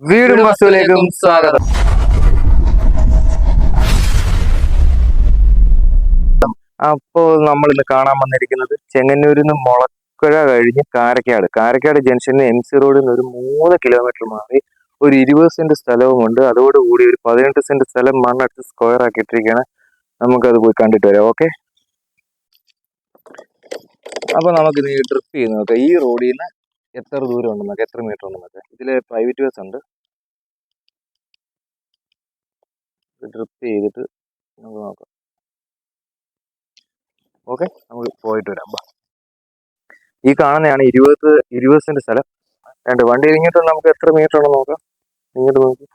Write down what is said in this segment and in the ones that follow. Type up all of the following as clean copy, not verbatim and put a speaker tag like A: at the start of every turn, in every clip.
A: വീടും വസ്തുവിലേക്കും സ്വാഗതം. അപ്പോൾ നമ്മൾ ഇന്ന് കാണാൻ വന്നിരിക്കുന്നത് ചെങ്ങന്നൂരിൽ നിന്ന് മുളക്കുഴ കഴിഞ്ഞ് കാരക്കാട് ജംഗ്ഷനിൽ MC റോഡിൽ നിന്ന് ഒരു 3 കിലോമീറ്റർ മാറി ഒരു 20 സെന്റ് സ്ഥലവുമുണ്ട്. അതോടുകൂടി ഒരു 18 സെന്റ് സ്ഥലം മണ്ണടുത്ത് സ്ക്വയർ ആക്കിയിട്ടിരിക്കുകയാണ്. നമുക്കത് പോയി കണ്ടിട്ട് വരാം. ഓക്കെ, അപ്പൊ നമുക്ക് ഇത് ട്രിപ്പ് ചെയ്ത് നോക്കാം. ഈ റോഡിൽ നിന്ന് എത്ര ദൂരം ഉണ്ടെന്നൊക്കെ, എത്ര മീറ്റർ ഉണ്ടെന്നൊക്കെ. ഇതിൽ പ്രൈവറ്റ് ബസ് ഉണ്ട്. ട്രിപ്പ് ചെയ്തിട്ട് നമുക്ക് നോക്കാം. ഓക്കെ, നമുക്ക് പോയിട്ട് വരാം. ഈ കാണുന്നതാണ് 20 സെന്റ് സ്ഥലം. വണ്ടി ഇങ്ങോട്ട് നമുക്ക് എത്ര മീറ്റർ ഉണ്ടെന്ന് നോക്കാം. ഇങ്ങോട്ട് നോക്കി,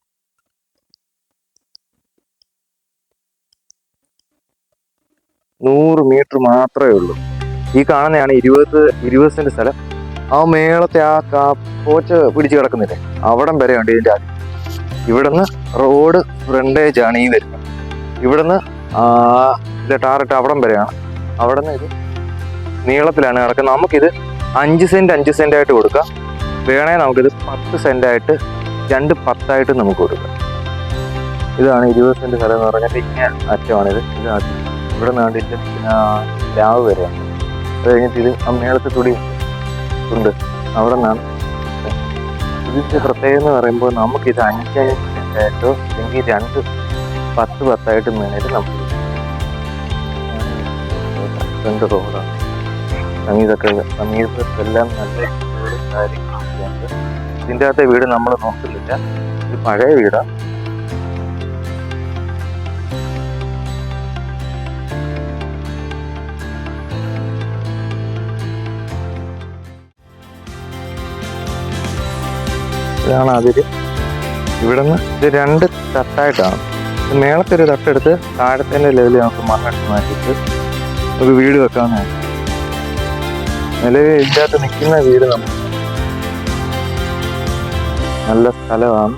A: 100 മീറ്റർ മാത്രമേ ഉള്ളൂ. ഈ കാണുന്നതാണ് 20 സെന്റ് സ്ഥലം. ആ മേളത്തെ ആ പോച്ച പിടിച്ച് കിടക്കുന്നില്ലേ, അവിടം വരെ ഉണ്ട് ഇതിൻ്റെ ആദ്യം. ഇവിടുന്ന് റോഡ് ഫ്രണ്ടേജ് ആണ് ഈ വരുന്നത്. ഇവിടുന്ന് ടാറിട്ട് അവിടം വരെയാണ്. അവിടെ നിന്ന് ഇത് നീളത്തിലാണ് കിടക്കുന്നത്. നമുക്കിത് 5 സെന്റ് ആയിട്ട് കൊടുക്കാം. വേണേ നമുക്കിത് 10 സെന്റായിട്ട് 2 10 നമുക്ക് കൊടുക്കാം. ഇതാണ് 20 സെന്റ് സ്ഥലം എന്ന് പറഞ്ഞാൽ ഇങ്ങനെ അറ്റമാണിത്. ഇത് ഇവിടെ നിന്ന് കണ്ടിട്ട് ലാവ് വരെയാണ്. അത് കഴിഞ്ഞിട്ട് ഇത് ആ മേളത്തിൽ കൂടി ഉണ്ട്. അവിടെ നിന്നാണ് ഇതിൻ്റെ പ്രത്യേകത എന്ന് പറയുമ്പോൾ നമുക്കിത് 5 സെന്റായിട്ടോ അല്ലെങ്കിൽ 2 10 10 മേളിൽ നമുക്ക് രണ്ട് റോഡാണ്. സമീപത്തെല്ലാം നല്ല കാര്യങ്ങളൊക്കെയുണ്ട്. ഇതിൻ്റെ അകത്തെ വീട് നമ്മൾ നോക്കുന്നില്ല, ഇത് പഴയ വീടാണ്. ഇതാണ് അതിര്. ഇവിടുന്ന് ഇത് 2 തട്ടായിട്ടാണ്. മേളത്തൊരു തട്ടെടുത്ത് താഴത്തിൻ്റെ ലെവലിൽ നമുക്ക് മണ്ണെടുത്ത് മാറ്റിയിട്ട് ഒരു വീട് വെക്കാവുന്നതാണ്. നിലവിൽ ഇതിൻ്റെ അകത്ത് നിൽക്കുന്ന വീട് നമുക്ക് നല്ല സ്ഥലമാണ്.